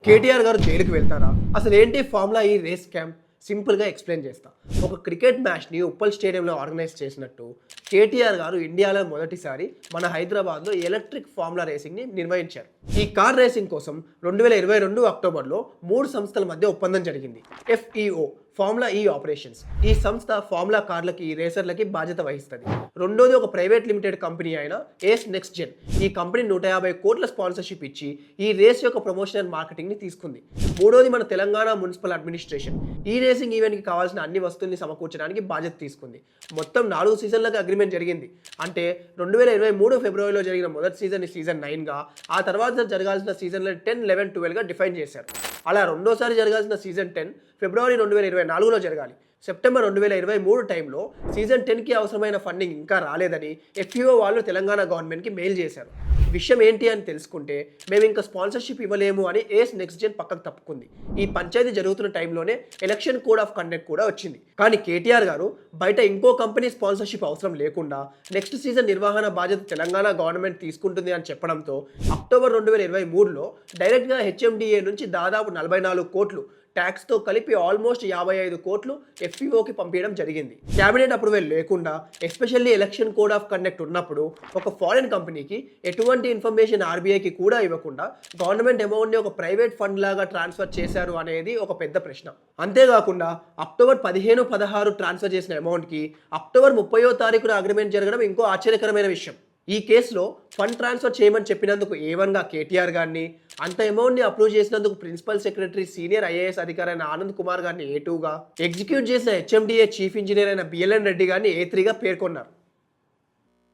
కేటీఆర్ గారు జైలుకి వెళ్తారా? అసలు ఏంటి ఫార్ములా ఈ రేస్ స్కామ్? సింపుల్‌గా ఎక్స్‌ప్లెయిన్ చేస్తా. ఒక క్రికెట్ మ్యాచ్‌ని ఉప్పల్ స్టేడియంలో ఆర్గనైజ్ చేసినట్టు కేటీఆర్ గారు ఇండియాలో మొదటిసారి మన హైదరాబాద్‌లో ఎలక్ట్రిక్ ఫార్ములా రేసింగ్‌ని నిర్వహించారు. ఈ కార్ రేసింగ్ కోసం 2022 అక్టోబర్‌లో 3 సంస్థల మధ్య ఒప్పందం జరిగింది. ఎఫ్‌ఈఓ ఫార్ములా ఈ ఆపరేషన్స్. ఈ సంస్థ ఫార్ములా కార్లకి, రేసర్లకి బాధ్యత వహిస్తది. రెండోది ఒక ప్రైవేట్ లిమిటెడ్ కంపెనీ అయిన ఏస్ నెక్స్ట్ జెన్. ఈ కంపెనీ 150 కోట్ల స్పాన్సర్‌షిప్ ఇచ్చి ఈ రేస్ యొక్క ప్రమోషన్ అండ్ మార్కెటింగ్‌ని తీసుకుంది. మూడోది మన తెలంగాణ మున్సిపల్ అడ్మినిస్ట్రేషన్. ఈ రేసింగ్ ఈవెంట్‌కి కావాల్సిన అన్ని వస్తువుల్ని సమకూర్చడానికి బాధ్యత తీసుకుంది. మొత్తం 4 సీజన్లకు అగ్రిమెంట్ జరిగింది. అంటే 2023 ఫిబ్రవరిలో జరిగిన మొదటి సీజన్‌ని సీజన్ 9గా, ఆ తర్వాత జరగాల్సిన సీజన్‌లని 10, 11, 12గా డిఫైన్ చేశారు. అలా రెండోసారి జరగాల్సిన సీజన్ 10 ఫిబ్రవరి 2024లో జరగాలి. సెప్టెంబర్ 2023 టైంలో సీజన్ 10కి అవసరమైన ఫండింగ్ ఇంకా రాలేదని ఎఫ్ఈఓ వాళ్ళు తెలంగాణ గవర్నమెంట్‌కి మెయిల్ చేశారు. విషయం ఏంటి అని తెలుసుకుంటే మేము ఇంకా స్పాన్సర్‌షిప్ ఇవ్వలేము అని ఏస్ నెక్స్ట్ జెన్ పక్కకు తప్పుకుంది. ఈ పంచాయతీ జరుగుతున్న టైంలోనే ఎలక్షన్ కోడ్ ఆఫ్ కండక్ట్ కూడా వచ్చింది. కానీ కేటీఆర్ గారు బయట ఇంకో కంపెనీ స్పాన్సర్‌షిప్ అవసరం లేకుండా నెక్స్ట్ సీజన్ నిర్వహణ బాధ్యత తెలంగాణ గవర్నమెంట్ తీసుకుంటుంది అని చెప్పడంతో అక్టోబర్ 2023లో డైరెక్ట్‌గా హెచ్ఎండిఏ నుంచి దాదాపు 44 కోట్లు ట్యాక్స్తో కలిపి ఆల్మోస్ట్ 55 కోట్లు ఎఫ్ఈఓకి పంపించడం జరిగింది. క్యాబినెట్ అప్రూవల్ లేకుండా, especially election code of conduct ఉన్నప్పుడు ఒక ఫారిన్ కంపెనీకి ఎటువంటి ఇన్ఫర్మేషన్ ఆర్బీఐకి కూడా ఇవ్వకుండా గవర్నమెంట్ అమౌంట్ని ఒక ప్రైవేట్ ఫండ్ లాగా ట్రాన్స్ఫర్ చేశారు అనేది ఒక పెద్ద ప్రశ్న. అంతేకాకుండా అక్టోబర్ 15, 16 ట్రాన్స్ఫర్ చేసిన అమౌంట్కి అక్టోబర్ 30వ తారీఖున అగ్రిమెంట్ జరగడం ఇంకో ఆశ్చర్యకరమైన విషయం. ఈ కేసులో ఫండ్ ట్రాన్స్ఫర్ చేయమని చెప్పినందుకు ఏవన్గా కేటీఆర్ గారిని, అంత అమౌంట్ని అప్రూవ్ చేసినందుకు ప్రిన్సిపల్ సెక్రటరీ సీనియర్ ఐఏఎస్ అధికారి అయిన ఆనంద్ కుమార్ గారిని A2గా, ఎగ్జిక్యూట్ చేసిన హెచ్ఎండిఏ చీఫ్ ఇంజనీర్ అయిన బిఎల్ఎన్ రెడ్డి గారిని A3గా పేర్కొన్నారు.